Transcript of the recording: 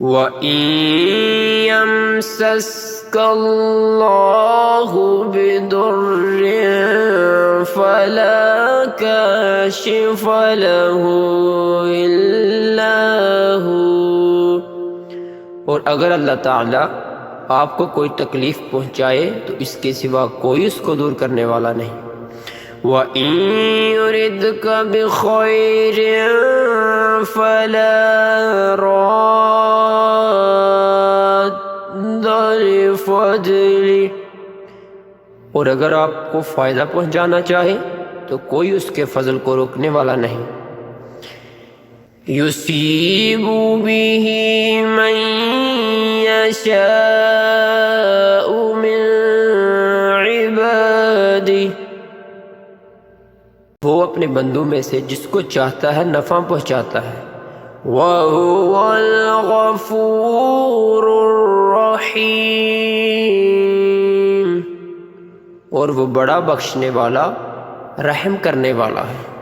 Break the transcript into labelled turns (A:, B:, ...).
A: وَإِن يَمْسَسْكَ اللَّهُ بِضُرٍّ فَلَا كَاشِفَ لَهُ إِلَّا هُوَ، اور اگر اللہ تعالیٰ آپ کو کوئی تکلیف پہنچائے تو اس کے سوا کوئی اس کو دور کرنے والا نہیں۔ وَإِن يُرِدْكَ بِخَيْرٍ فَلَا رَادَّ لِفَضْلِهِ، اور اگر آپ کو فائدہ پہنچانا چاہے تو کوئی اس کے فضل کو روکنے والا نہیں۔ يُصِيبُ بِهِ مَن يَشَاءُ مِن عِبَادِهِ، وہ اپنے بندوں میں سے جس کو چاہتا ہے نفع پہنچاتا ہے۔ وَهُوَ الْغَفُورُ الرَّحِيمُ، اور وہ بڑا بخشنے والا رحم کرنے والا ہے۔